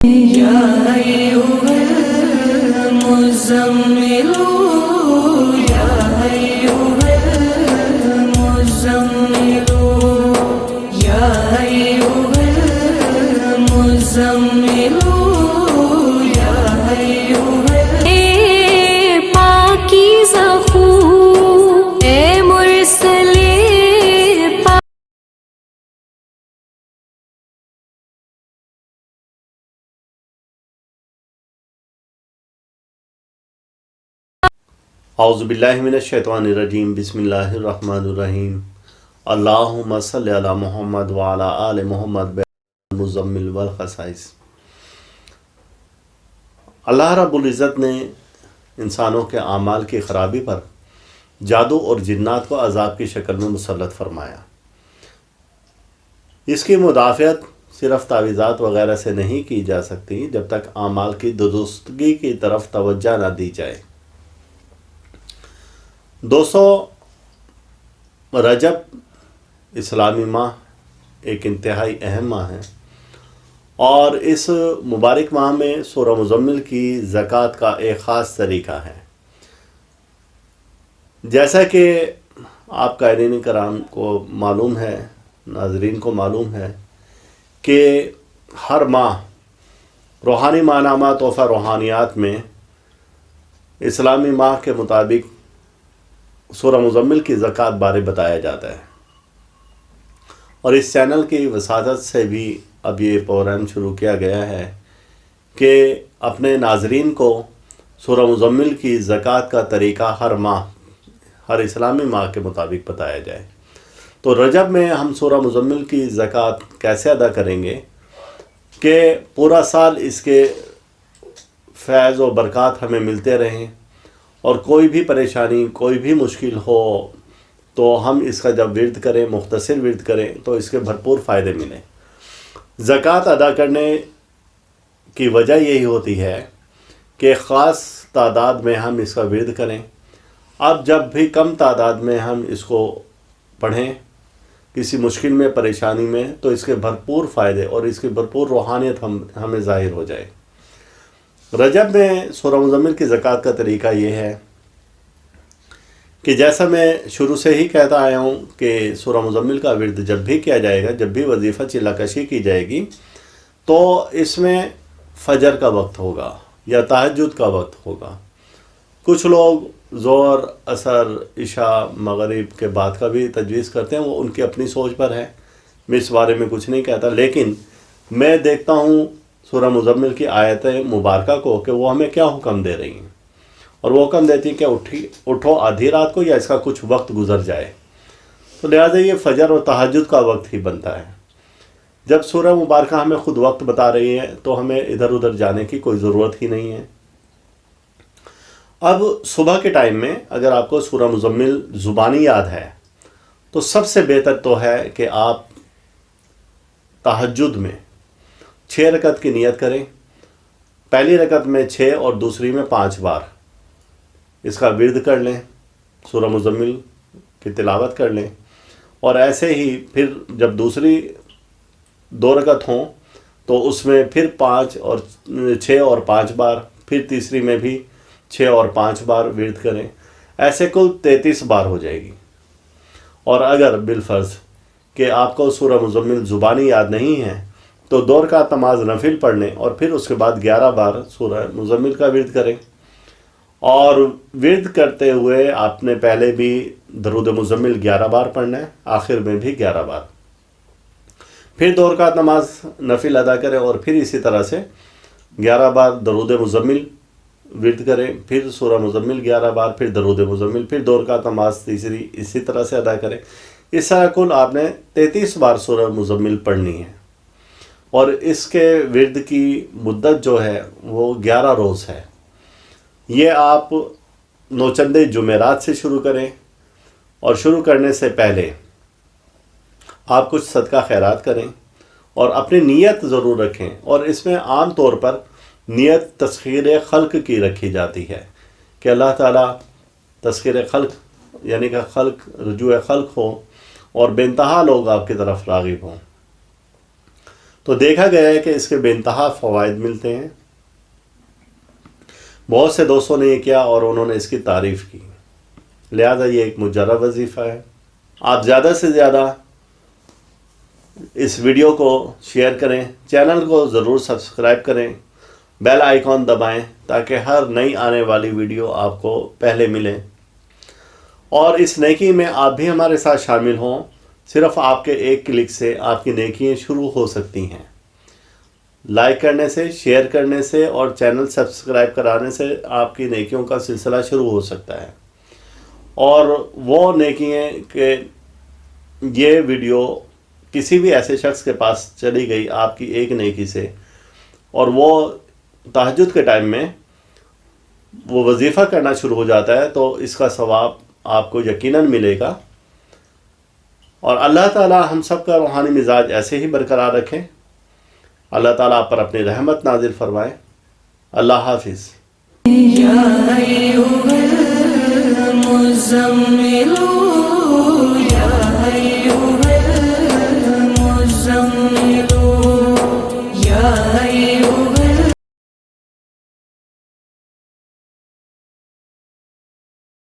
يا أيها المزمل يا أيها المزمل يا أيها المزمل يا أيها پاکیزہ خون اے مرسل اعوذ باللہ من الشیطان الرجیم بسم اللہ الرحمن الرحیم اللہم صلی علی محمد وعلی آل محمد المزمل والخصائص۔ اللہ رب العزت نے انسانوں کے اعمال کی خرابی پر جادو اور جنات کو عذاب کی شکل میں مسلط فرمایا۔ اس کی مدافعت صرف تعویذات وغیرہ سے نہیں کی جا سکتی جب تک اعمال کی درستگی کی طرف توجہ نہ دی جائے۔ دوستو، رجب اسلامی ماہ ایک انتہائی اہم ماہ ہے، اور اس مبارک ماہ میں سورہ مزمل کی زکوٰۃ کا ایک خاص طریقہ ہے۔ جیسا کہ آپ قائرین کرام کو معلوم ہے، ناظرین کو معلوم ہے کہ ہر ماہ روحانی ماہنامہ تحفہ روحانیات میں اسلامی ماہ کے مطابق سورہ مزمل کی زکوٰۃ بارے بتایا جاتا ہے، اور اس چینل کی وساطت سے بھی اب یہ پروگرام شروع کیا گیا ہے کہ اپنے ناظرین کو سورہ مزمل کی زکوٰۃ کا طریقہ ہر ماہ، ہر اسلامی ماہ کے مطابق بتایا جائے۔ تو رجب میں ہم سورہ مزمل کی زکوٰۃ کیسے ادا کریں گے کہ پورا سال اس کے فیض و برکات ہمیں ملتے رہیں، اور کوئی بھی پریشانی، کوئی بھی مشکل ہو تو ہم اس کا جب ورد کریں، مختصر ورد کریں، تو اس کے بھرپور فائدے ملیں۔ زکوٰۃ ادا کرنے کی وجہ یہی ہوتی ہے کہ خاص تعداد میں ہم اس کا ورد کریں۔ اب جب بھی کم تعداد میں ہم اس کو پڑھیں کسی مشکل میں، پریشانی میں، تو اس کے بھرپور فائدے اور اس کی بھرپور روحانیت ہمیں ظاہر ہو جائے۔ رجب میں سورہ مزمل کی زکوٰۃ کا طریقہ یہ ہے کہ جیسا میں شروع سے ہی کہتا آیا ہوں کہ سورہ مزمل کا ورد جب بھی کیا جائے گا، جب بھی وظیفہ چلہ کشی کی جائے گی، تو اس میں فجر کا وقت ہوگا یا تہجد کا وقت ہوگا۔ کچھ لوگ ظہر، عصر، عشاء، مغرب کے بعد کا بھی تجویز کرتے ہیں، وہ ان کی اپنی سوچ پر ہے، میں اس بارے میں کچھ نہیں کہتا، لیکن میں دیکھتا ہوں سورہ مزمل کی آیت مبارکہ کو کہ وہ ہمیں کیا حکم دے رہی ہیں، اور وہ حکم دیتی ہیں کہ اٹھو آدھی رات کو یا اس کا کچھ وقت گزر جائے۔ تو لہٰذا یہ فجر اور تہجد کا وقت ہی بنتا ہے۔ جب سورہ مبارکہ ہمیں خود وقت بتا رہی ہے تو ہمیں ادھر ادھر جانے کی کوئی ضرورت ہی نہیں ہے۔ اب صبح کے ٹائم میں اگر آپ کو سورہ مزمل زبانی یاد ہے تو سب سے بہتر تو ہے کہ آپ تہجد میں 6 رکعت کی نیت کریں، پہلی رکعت میں 6 اور دوسری میں 5 بار اس کا ورد کر لیں، سورہ مزمل کی تلاوت کر لیں، اور ایسے ہی پھر جب دوسری 2 رکعت ہوں تو اس میں پھر 6 اور 5 بار، پھر تیسری میں بھی 6 اور 5 بار ورد کریں، ایسے کل 33 بار ہو جائے گی۔ اور اگر بالفرض کہ آپ کو سورہ مزمل زبانی یاد نہیں ہے تو 2 رکعت نماز نفل پڑھ لیں، اور پھر اس کے بعد 11 بار سورہ مزمل کا ورد کریں، اور ورد کرتے ہوئے آپ نے پہلے بھی درود مزمل 11 بار پڑھنا ہے، آخر میں بھی 11 بار، پھر 2 رکعت نماز نفل ادا کریں، اور پھر اسی طرح سے 11 بار درود مزمل ورد کریں، پھر سورہ مزمل 11 بار، پھر درود مزمل، پھر 2 رکعت نماز تیسری اسی طرح سے ادا کریں۔ اس طرح کل آپ نے 33 بار سورہ مزمل پڑھنی ہے، اور اس کے ورد کی مدت جو ہے وہ 11 روز ہے۔ یہ آپ نوچندے جمعرات سے شروع کریں، اور شروع کرنے سے پہلے آپ کچھ صدقہ خیرات کریں، اور اپنی نیت ضرور رکھیں، اور اس میں عام طور پر نیت تسخیر خلق کی رکھی جاتی ہے کہ اللہ تعالیٰ تسخیر خلق یعنی کہ خلق رجوع خلق ہو اور بے انتہا لوگ آپ کی طرف راغب ہوں۔ تو دیکھا گیا ہے کہ اس کے بے انتہا فوائد ملتے ہیں. بہت سے دوستوں نے یہ کیا اور انہوں نے اس کی تعریف کی. لہذا یہ ایک مجرب وظیفہ ہے. آپ زیادہ سے زیادہ اس ویڈیو کو شیئر کریں, چینل کو ضرور سبسکرائب کریں, بیل آئیکن دبائیں تاکہ ہر نئی آنے والی ویڈیو آپ کو پہلے ملے. اور اس نیکی میں آپ بھی ہمارے ساتھ شامل ہوں. صرف آپ کے ایک کلک سے آپ کی نیکیاں شروع ہو سکتی ہیں. لائک کرنے سے, شیئر کرنے سے اور چینل سبسکرائب کرانے سے آپ کی نیکیوں کا سلسلہ شروع ہو سکتا ہے. اور وہ نیکیاں کہ یہ ویڈیو کسی بھی ایسے شخص کے پاس چلی گئی آپ کی ایک نیکی سے, اور وہ تہجد کے ٹائم میں وہ وظیفہ کرنا شروع ہو جاتا ہے, تو اس کا ثواب آپ کو یقیناً ملے گا. اور اللہ تعالی ہم سب کا روحانی مزاج ایسے ہی برقرار رکھیں. اللہ تعالیٰ آپ پر اپنی رحمت نازل فرمائے. اللہ حافظ. يا أيها المزمل